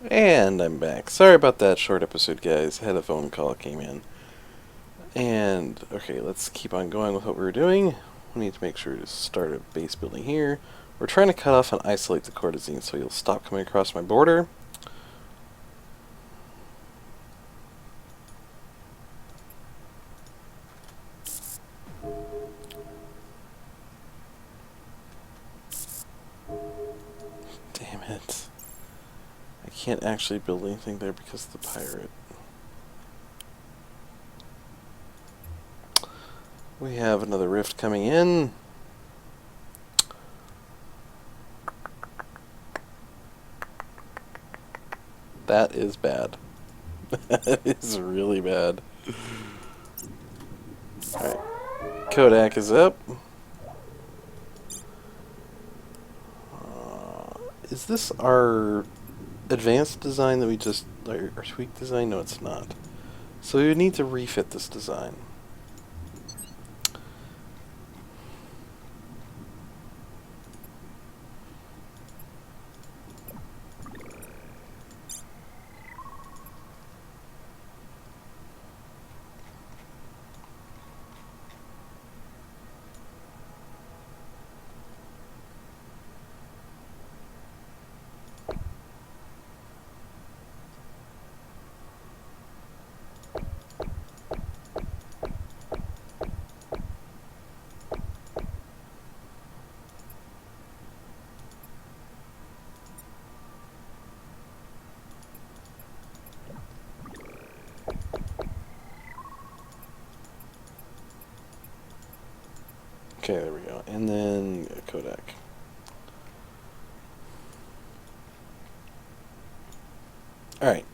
And I'm back. Sorry about that short episode, guys. I had a phone call came in. And, okay, let's keep on going with what we were doing. We need to make sure to start a base building here. We're trying to cut off and isolate the courtesans so you'll stop coming across my border. Damn it. I can't actually build anything there because of the pirate. We have another rift coming in. That is bad. That is really bad. Alright. Kodak is up. Is this our advanced design that we just... our tweak design? No, it's not. So we would need to refit this design. Okay, there we go. And then Kodak. Alright.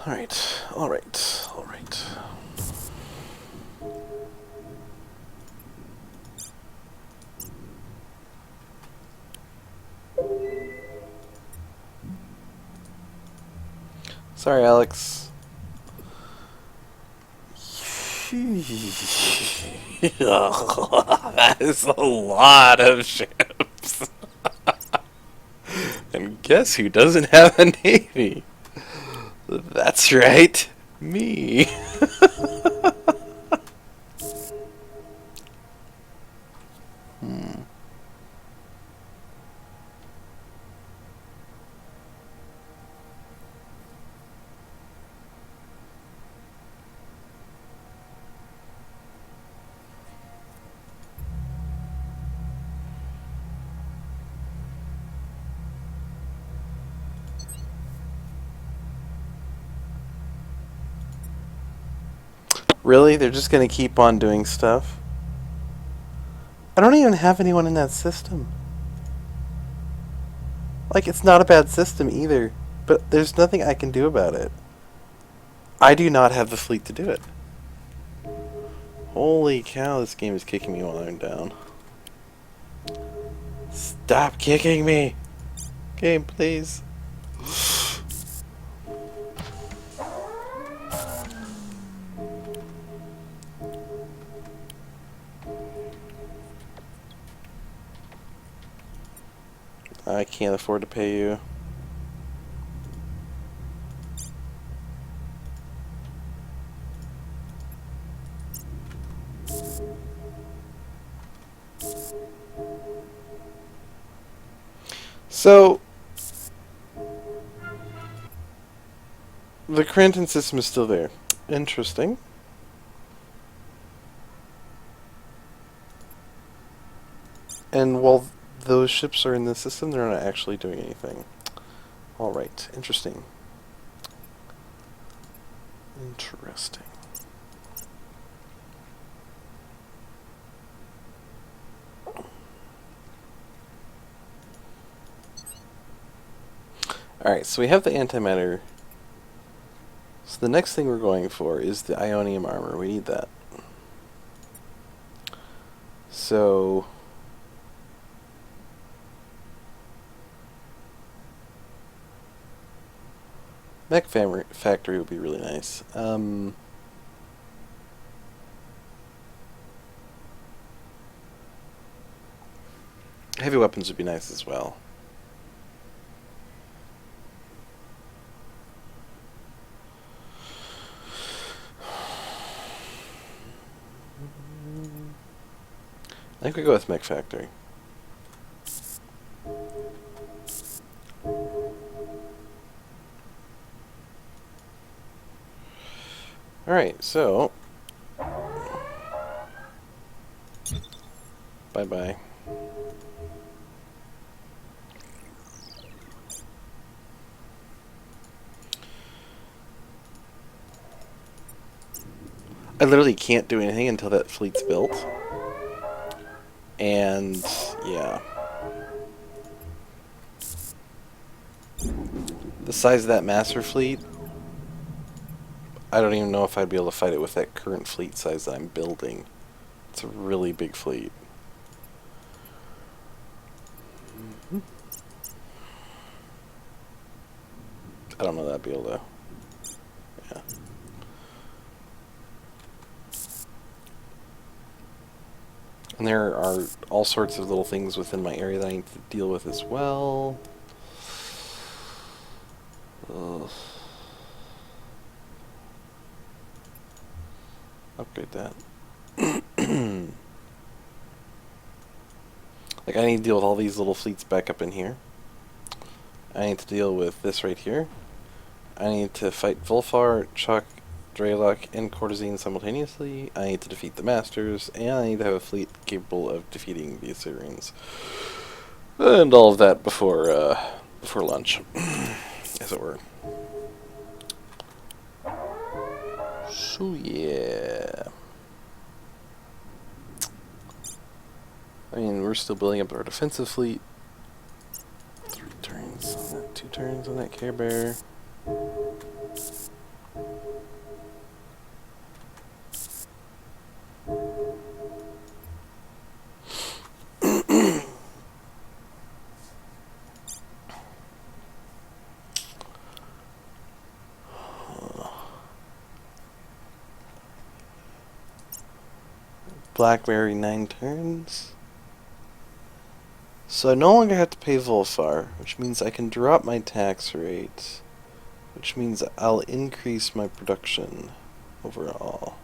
Alright. Alright. Alright. Sorry, Alex. That is a lot of ships. And guess who doesn't have a navy? That's right, me. Really? They're just gonna keep on doing stuff? I don't even have anyone in that system. Like, it's not a bad system either, but there's nothing I can do about it. I do not have the fleet to do it. Holy cow, this game is kicking me while I'm down. Stop kicking me! Game, please. I can't afford to pay you. So, the Cranton system is still there. Interesting. And while those ships are in the system, they're not actually doing anything. Alright, interesting. Interesting. Alright, so we have the antimatter. So the next thing we're going for is the ionium armor. We need that. So... mech factory would be really nice. Heavy weapons would be nice as well. I think we go with Mech Factory. Alright, so... Bye-bye. I literally can't do anything until that fleet's built. And, yeah. The size of that master fleet, I don't even know if I'd be able to fight it with that current fleet size that I'm building. It's a really big fleet. I don't know that I'd be able to... Yeah. And there are all sorts of little things within my area that I need to deal with as well. Ugh. Upgrade that. Like, I need to deal with all these little fleets back up in here. I need to deal with this right here. I need to fight Volfar, Chuck, Draylock, and Corzine simultaneously. I need to defeat the Masters, and I need to have a fleet capable of defeating the Assyrians. And all of that before lunch, as it were. So yeah. I mean, we're still building up our defensive fleet. 3 turns on that, 2 turns on that Care Bear. Blackberry 9 turns. So I no longer have to pay Volfar, which means I can drop my tax rate, which means I'll increase my production overall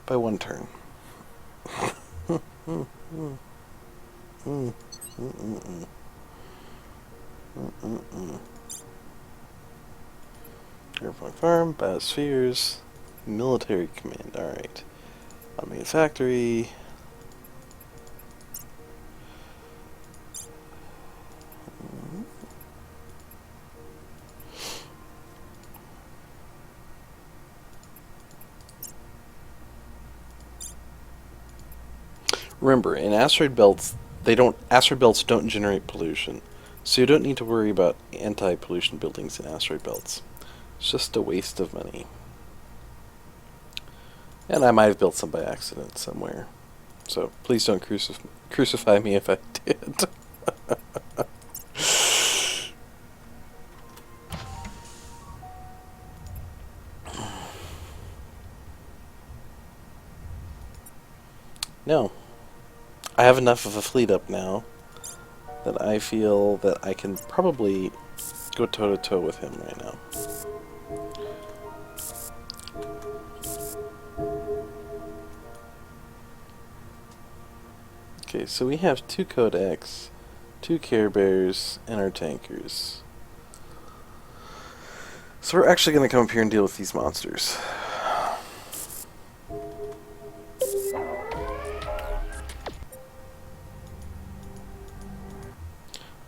by 1 turn. Airport Farm, Biospheres, Military Command, alright. Automated Factory. Remember, in asteroid belts, asteroid belts don't generate pollution, so you don't need to worry about anti-pollution buildings in asteroid belts. It's just a waste of money. And I might have built some by accident somewhere, so please don't crucify me if I did. No. I have enough of a fleet up now that I feel that I can probably go toe-to-toe with him right now. Okay, so we have 2 Codex, 2 Care Bears, and our tankers. So we're actually going to come up here and deal with these monsters.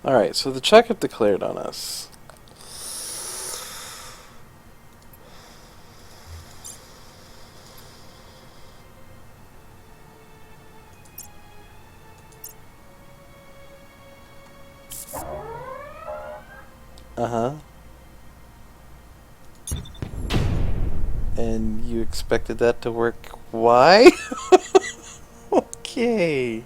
Alright, so the Czech have declared on us. Uh-huh. And you expected that to work? Why? Okay.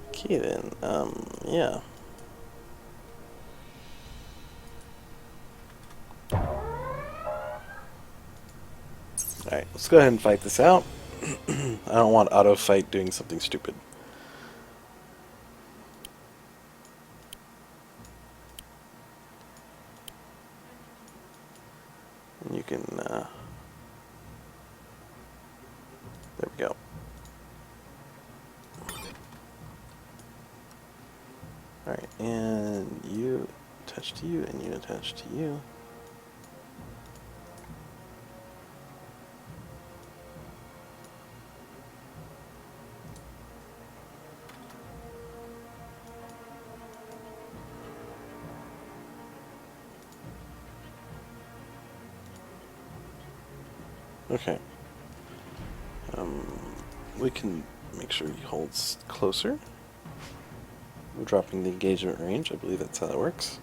Okay then, yeah. Alright, let's go ahead and fight this out. I don't want auto fight doing something stupid. can, there we go. Alright, and you attach to you, and you attach to you. Okay. We can make sure he holds closer. We're dropping the engagement range. I believe that's how that works.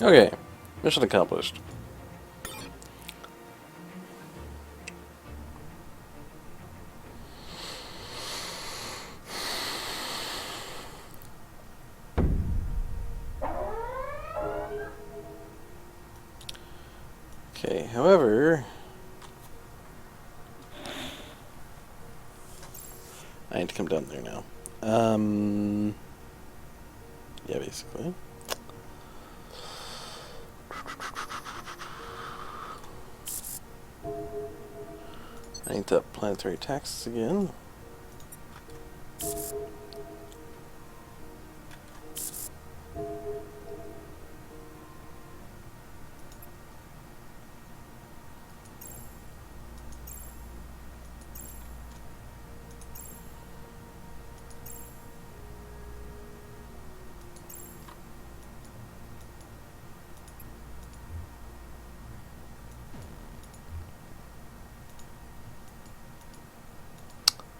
Okay, mission accomplished. Okay, however, I need to come down there now. Yeah, basically. I need to up planetary taxes again.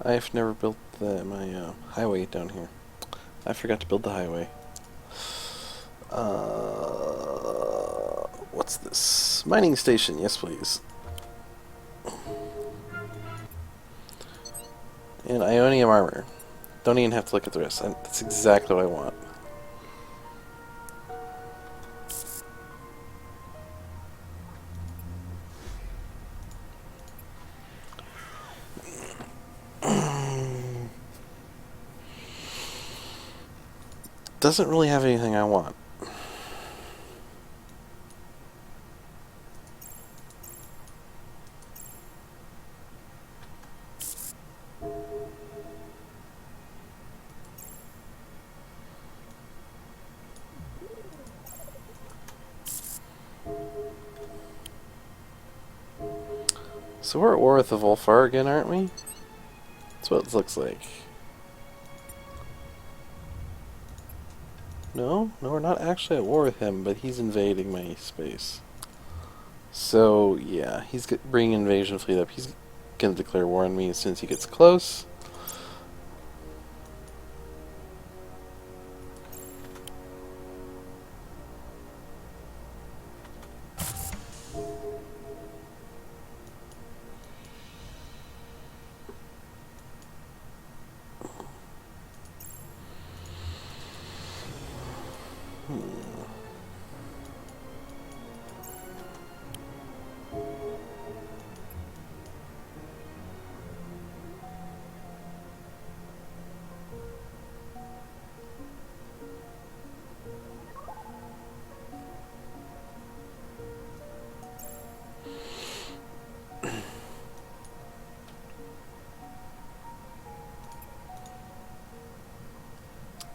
I've never built my highway down here. I forgot to build the highway. What's this? Mining station, yes please. And Ionium armor. Don't even have to look at the rest. That's exactly what I want. Doesn't really have anything I want. So we're at war with the Volfar again, aren't we? That's what it looks like. No, we're not actually at war with him, but he's invading my space. So, yeah, he's bringing invasion fleet up. He's gonna declare war on me as soon as he gets close.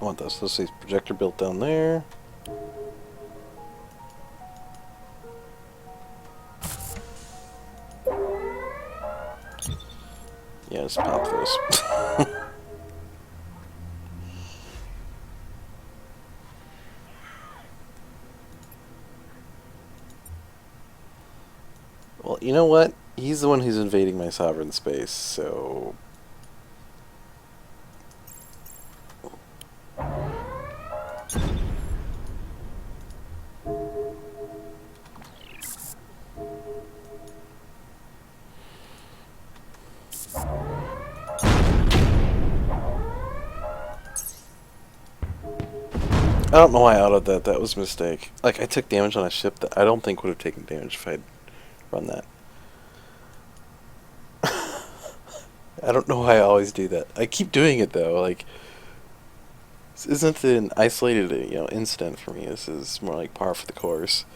I want this. Let's see, projector built down there. Yeah, just pop this. Well, you know what? He's the one who's invading my sovereign space, so... I don't know why I autoed that. That was a mistake. Like, I took damage on a ship that I don't think would have taken damage if I'd run that. I don't know why I always do that. I keep doing it, though. Like, this isn't an isolated, incident for me. This is more like par for the course.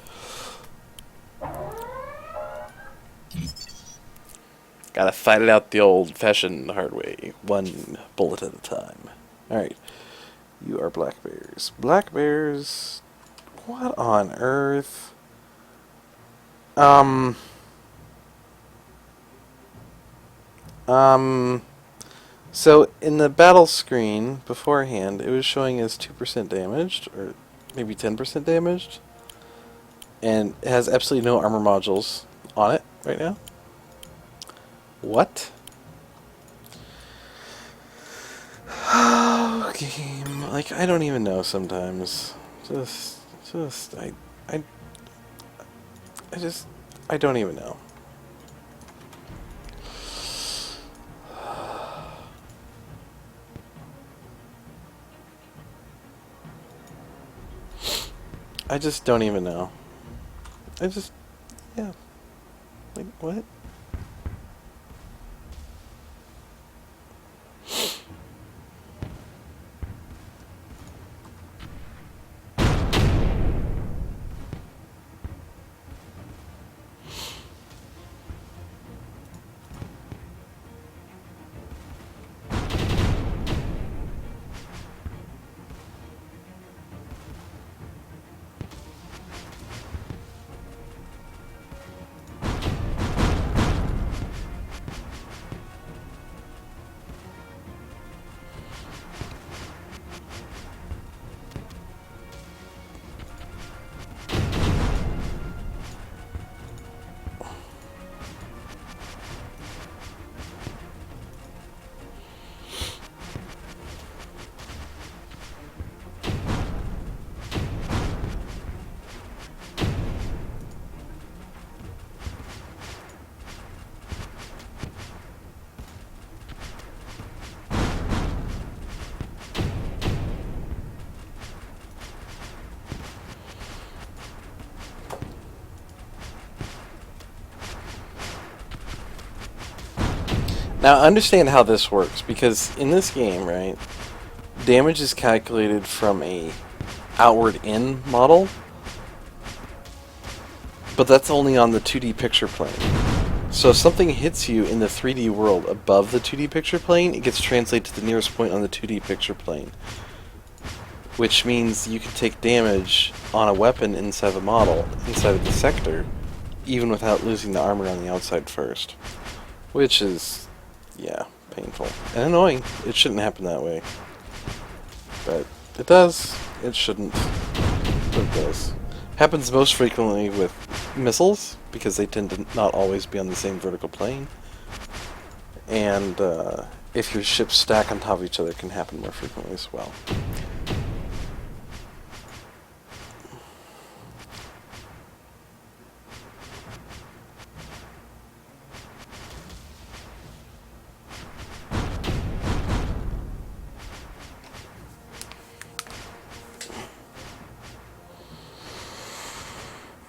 Gotta fight it out the old-fashioned hard way. One bullet at a time. Alright. You are black bears. Black bears... What on earth? So in the battle screen beforehand, it was showing as 2% damaged, or maybe 10% damaged. And it has absolutely no armor modules on it right now. What? Oh, game. Like, I don't even know sometimes. I don't even know. I just don't even know. Yeah. Like, what? Now, understand how this works, because in this game, right, damage is calculated from a outward in model, but that's only on the 2D picture plane. So if something hits you in the 3D world above the 2D picture plane, it gets translated to the nearest point on the 2D picture plane. Which means you can take damage on a weapon inside the model, inside of the sector, even without losing the armor on the outside first. Which is, yeah, painful. And annoying. It shouldn't happen that way. But it does. It shouldn't. But it does. Happens most frequently with missiles, because they tend to not always be on the same vertical plane. And if your ships stack on top of each other, it can happen more frequently as well.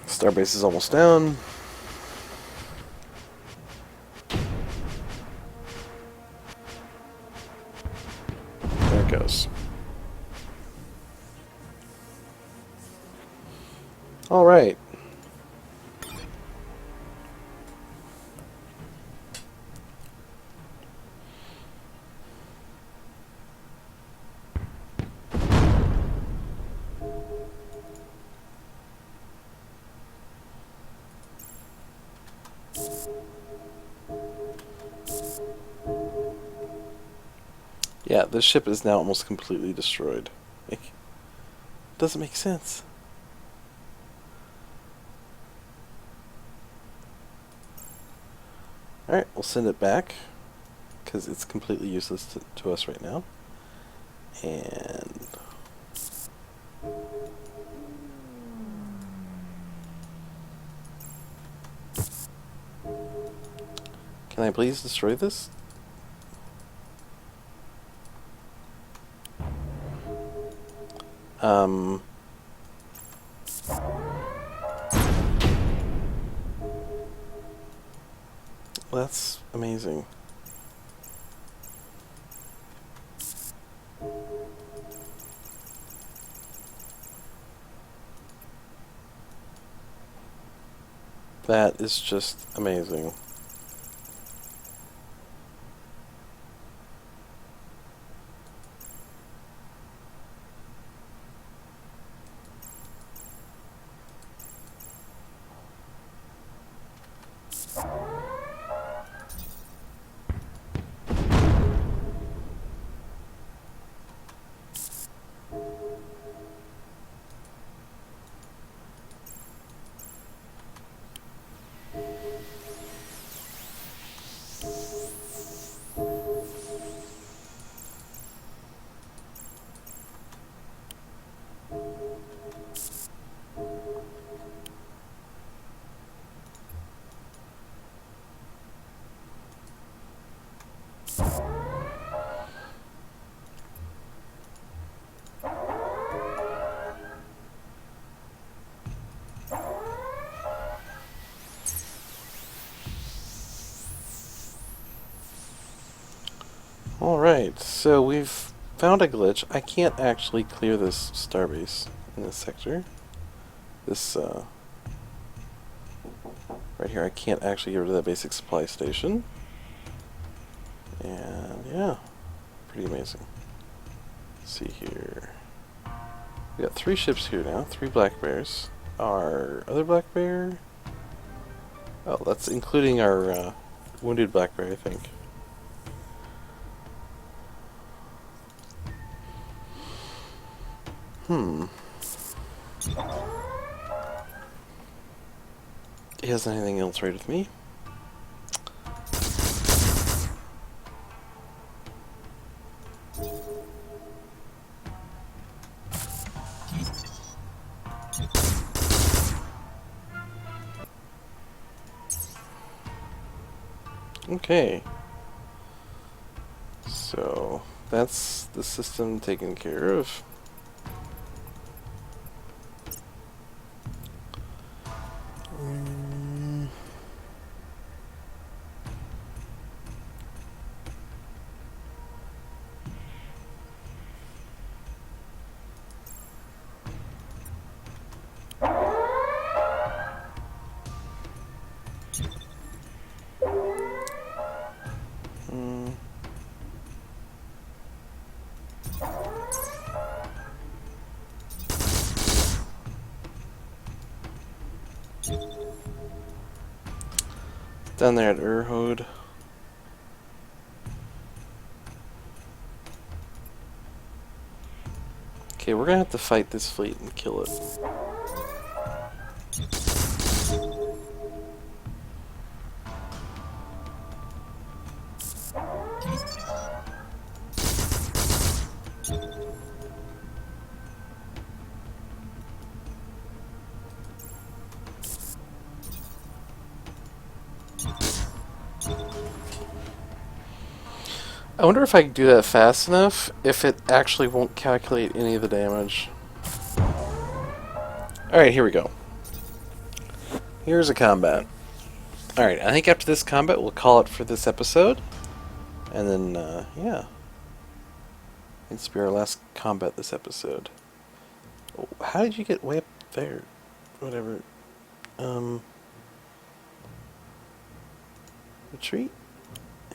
Starbase is almost down. There it goes. All right. Yeah, this ship is now almost completely destroyed. It doesn't make sense. Alright, we'll send it back, because it's completely useless to us right now. And... can I please destroy this? That's amazing. That is just amazing. Alright, so we've found a glitch. I can't actually clear this starbase in this sector. This, right here, I can't actually get rid of that basic supply station. And, yeah, pretty amazing. Let's see here. We got 3 ships here now, 3 black bears. Our other black bear... oh, that's including our, wounded black bear, I think. He hasn't anything else right with me. Okay. So, that's the system taken care of. Down there at Urhode. Okay, we're gonna have to fight this fleet and kill it. I wonder if I can do that fast enough, if it actually won't calculate any of the damage. Alright, here we go. Here's a combat. Alright, I think after this combat we'll call it for this episode. And then, yeah. It's be our last combat this episode. Oh, how did you get way up there? Whatever. Retreat.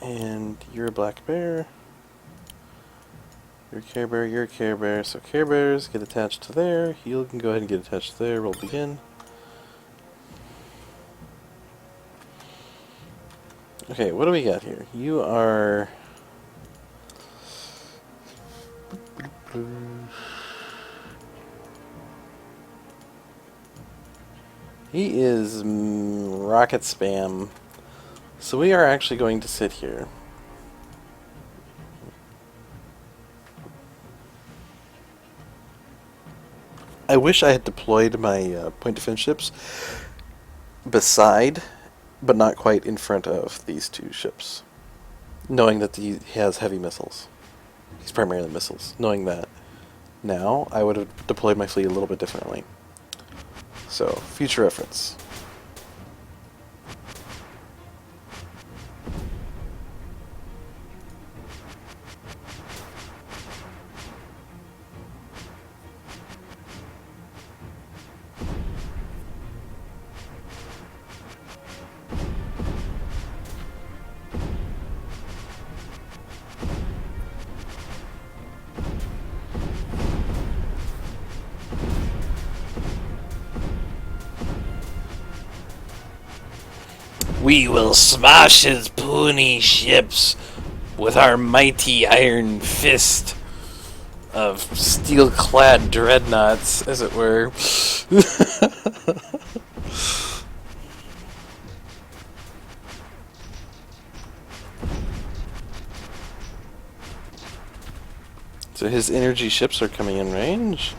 And you're a black bear. You're a Care Bear, you're a Care Bear. So Care Bears get attached to there. You can go ahead and get attached to there. We'll begin. Okay, what do we got here? You are... he is rocket spam. So we are actually going to sit here. I wish I had deployed my point defense ships beside, but not quite in front of these two ships. Knowing that he has heavy missiles. He's primarily missiles. Knowing that now, I would have deployed my fleet a little bit differently. So, future reference. We will smash his puny ships with our mighty iron fist of steel-clad dreadnoughts, as it were. So his energy ships are coming in range.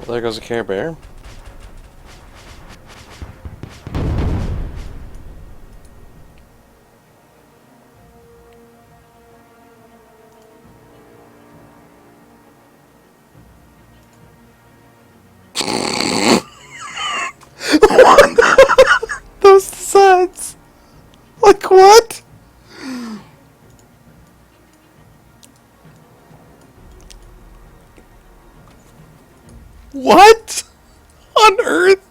Well, there goes a Care Bear. Those designs! Like what? What on earth?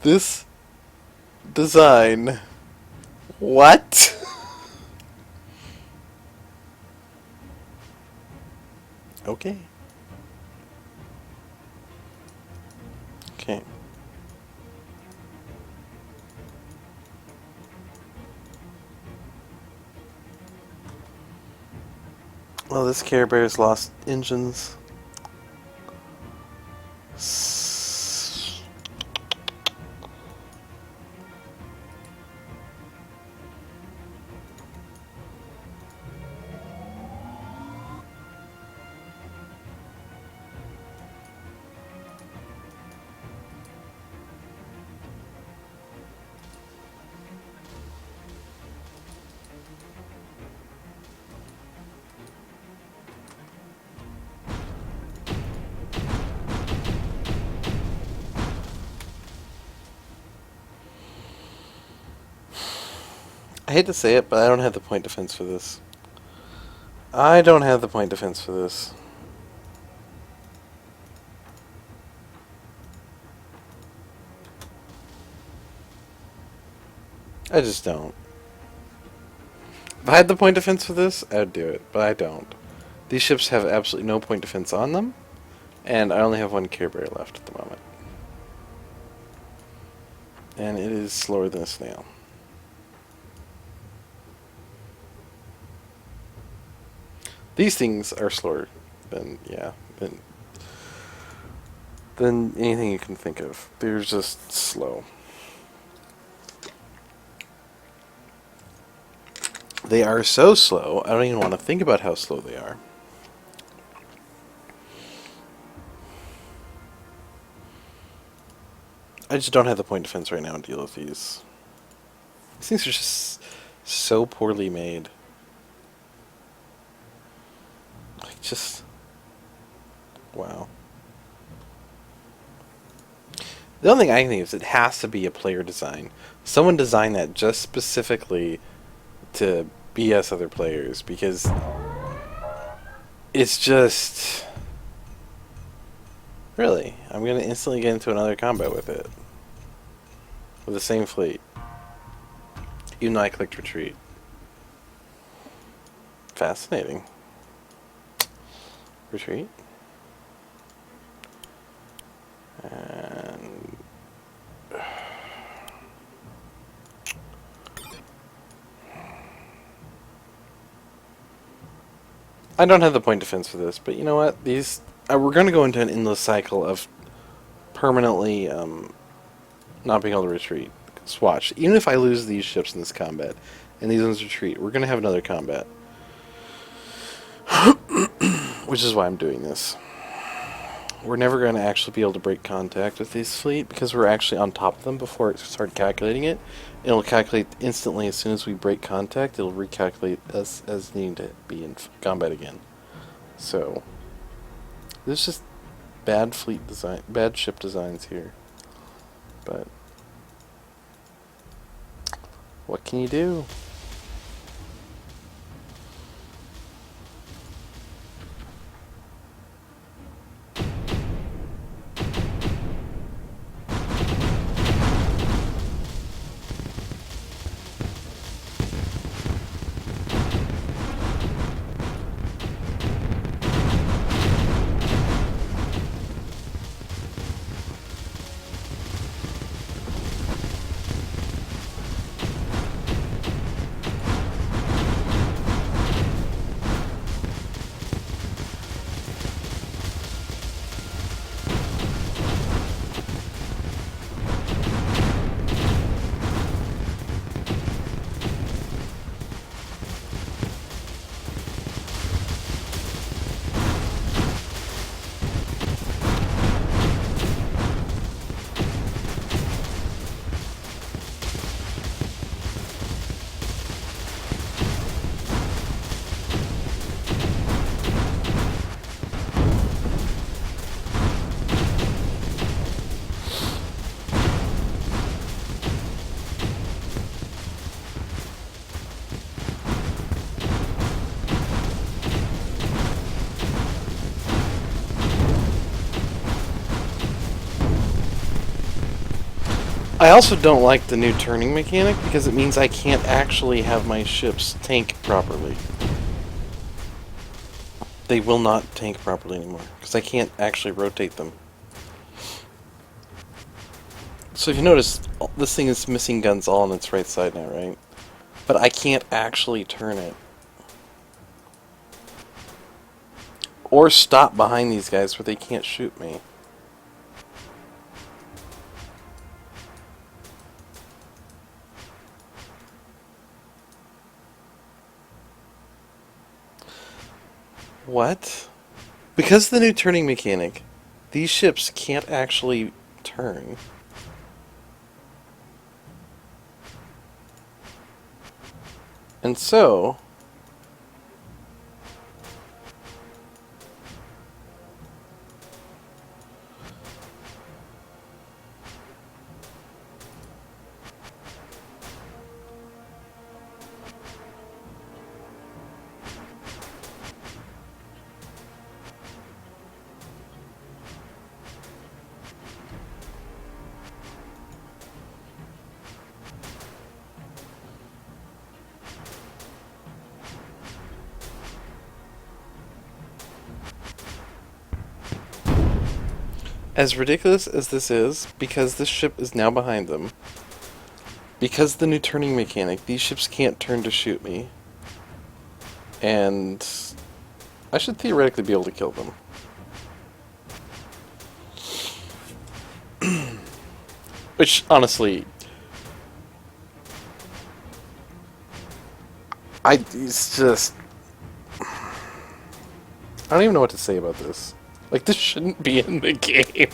This design. What? Okay. Okay. Well, this Care Bear's lost engines. I hate to say it, but I don't have the point defense for this. I don't have the point defense for this. I just don't. If I had the point defense for this, I would do it, but I don't. These ships have absolutely no point defense on them, and I only have one Care Bear left at the moment. And it is slower than a snail. These things are slower than, yeah, than anything you can think of. They're just slow. They are so slow, I don't even want to think about how slow they are. I just don't have the point defense right now to deal with these. These things are just so poorly made. Like, just... wow. The only thing I can think is it has to be a player design. Someone designed that just specifically to BS other players, because it's just... really, I'm going to instantly get into another combat with it. With the same fleet. Even though I clicked retreat. Fascinating. Retreat. And... I don't have the point defense for this, but you know what? These... we're going to go into an endless cycle of permanently not being able to retreat. Swatch. Even if I lose these ships in this combat, and these ones retreat, we're going to have another combat. Which is why I'm doing this. We're never going to actually be able to break contact with this fleet, because we're actually on top of them before it starts calculating it. It'll calculate instantly as soon as we break contact. It'll recalculate us as needing to be in combat again. So, there's just bad fleet design, bad ship designs here. But what can you do? I also don't like the new turning mechanic, because it means I can't actually have my ships tank properly. They will not tank properly anymore, because I can't actually rotate them. So if you notice, this thing is missing guns all on its right side now, right? But I can't actually turn it. Or stop behind these guys where they can't shoot me. What? Because of the new turning mechanic, these ships can't actually turn. And so... as ridiculous as this is, because this ship is now behind them, because of the new turning mechanic, these ships can't turn to shoot me. And I should theoretically be able to kill them. Which, honestly, It's just... I don't even know what to say about this. Like, this shouldn't be in the game.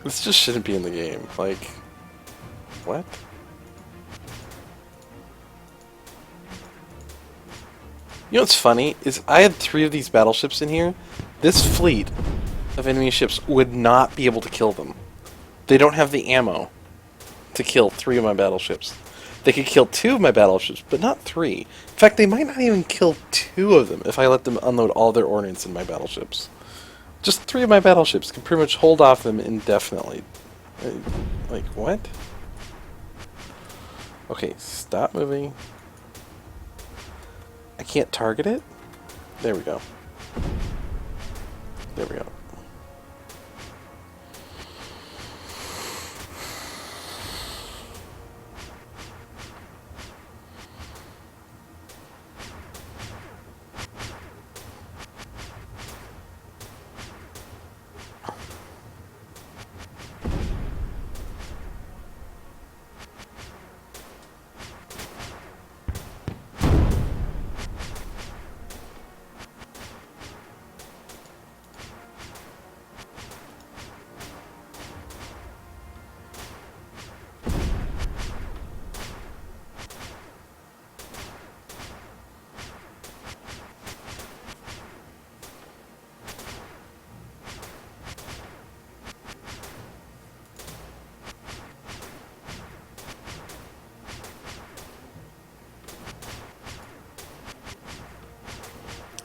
This just shouldn't be in the game. Like, what? You know what's funny? Is I had 3 of these battleships in here. This fleet of enemy ships would not be able to kill them. They don't have the ammo to kill 3 of my battleships. They could kill 2 of my battleships, but not 3. In fact, they might not even kill 2 of them if I let them unload all their ordnance in my battleships. Just 3 of my battleships can pretty much hold off them indefinitely. Like, what? Okay, stop moving. I can't target it? There we go. There we go.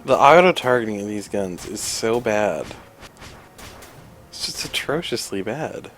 The auto-targeting of these guns is so bad. It's just atrociously bad.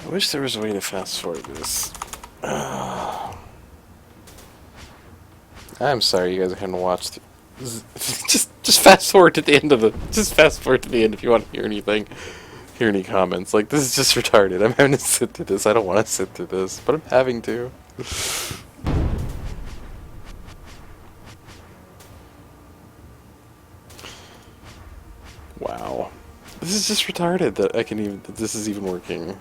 I wish there was a way to fast forward this. I'm sorry you guys are having to watch. Just fast forward to the end of the. Just fast forward to the end if you want to hear anything. Hear any comments. Like, this is just retarded. I'm having to sit through this. I don't want to sit through this, but I'm having to. Wow. This is just retarded that I can even. That this is even working.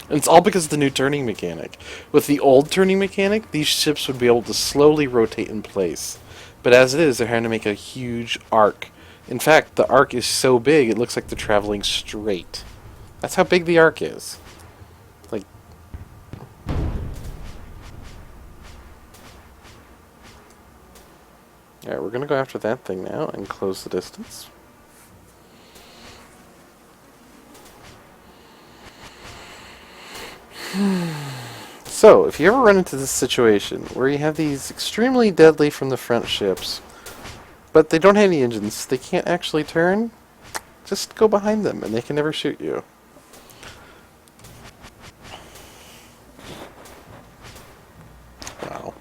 And it's all because of the new turning mechanic. With the old turning mechanic, these ships would be able to slowly rotate in place. But as it is, they're having to make a huge arc. In fact, the arc is so big, it looks like they're traveling straight. That's how big the arc is. Like... Alright, we're gonna go after that thing now and close the distance. So, if you ever run into this situation where you have these extremely deadly from the front ships, but they don't have any engines, they can't actually turn, just go behind them and they can never shoot you. Wow.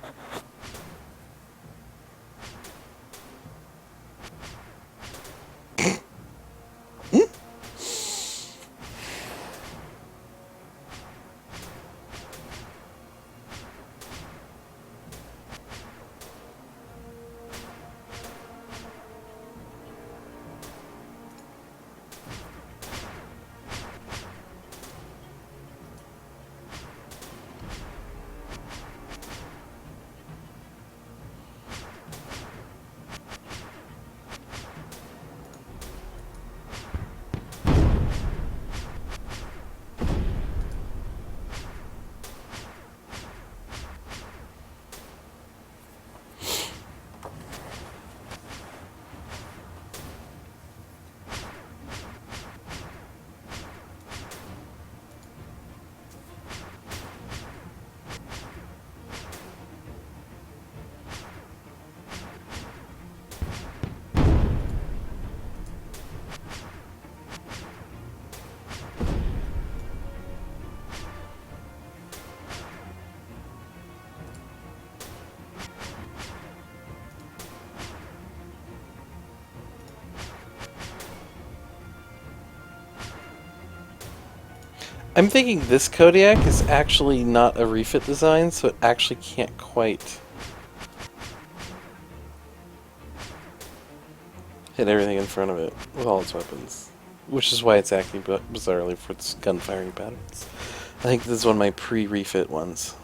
I'm thinking this Kodiak is actually not a refit design, so it actually can't quite hit everything in front of it with all its weapons. Which is why it's acting bizarrely for its gun firing patterns. I think this is one of my pre-refit ones.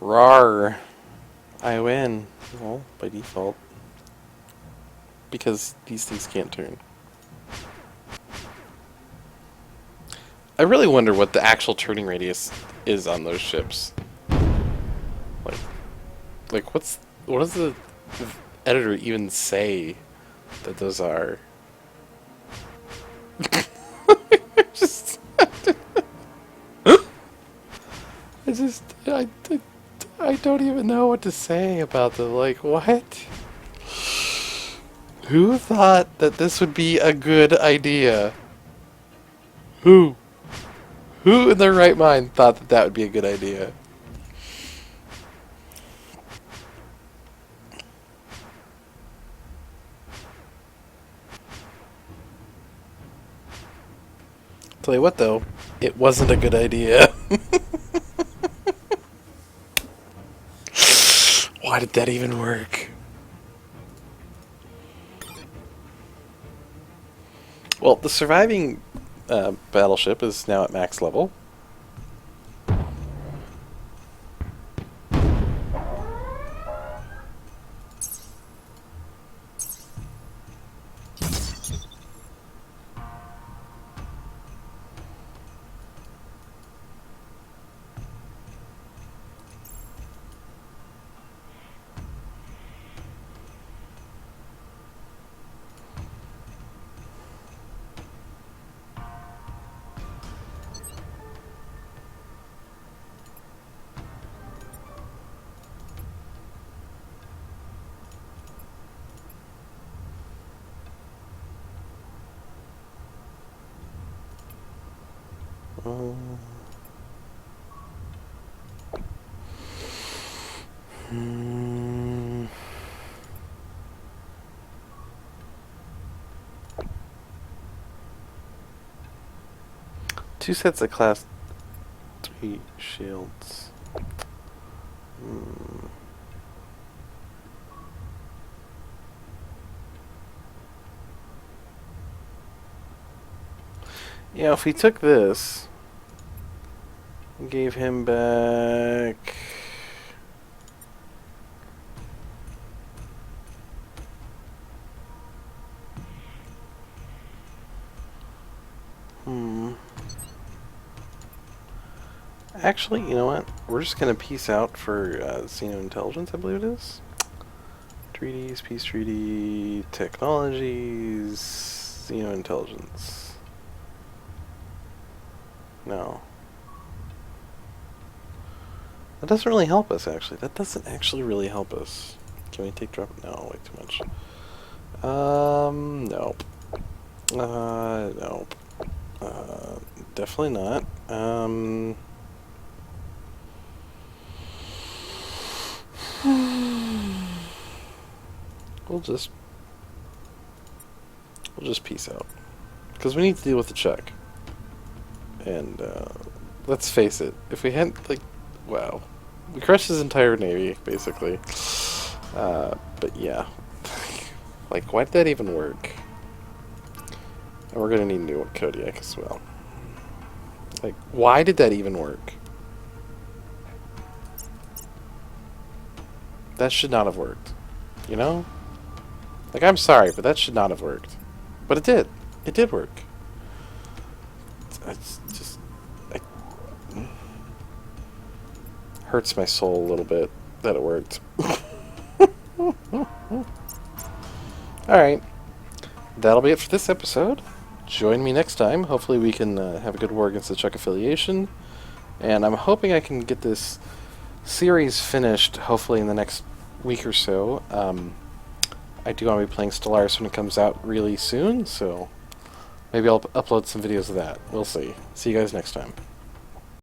Rawr. I win. Well, by default. Because these things can't turn. I really wonder what the actual turning radius is on those ships. Like what does the editor even say that those are? just, I don't even know what to say about them. Like, what? Who thought that this would be a good idea? Who? Who in their right mind thought that that would be a good idea? Tell you what, though, it wasn't a good idea. Why did that even work? Well, the surviving battleship is now at max level. Two sets of class 3 shields. Yeah, if we took this and gave him back... Actually, you know what? We're just going to peace out for Xeno Intelligence, I believe it is. Treaties, Peace Treaty, Technologies, Xeno Intelligence. No. That doesn't really help us, actually. That doesn't actually really help us. Can we take drop? No, way too much. Nope. Nope. Definitely not. We'll just peace out. Because we need to deal with the check. And, let's face it, if we hadn't, like, wow. We crushed his entire navy, basically. But yeah, Like, why did that even work? And we're gonna need a new Kodiak as well. Like, why did that even work? That should not have worked. You know? Like, I'm sorry, but that should not have worked. But it did. It did work. It's just... It hurts my soul a little bit that it worked. Alright. That'll be it for this episode. Join me next time. Hopefully we can have a good war against the Chuck affiliation. And I'm hoping I can get this series finished, hopefully in the next week or so. I do want to be playing Stellaris when it comes out really soon, so maybe I'll upload some videos of that. We'll see. See you guys next time.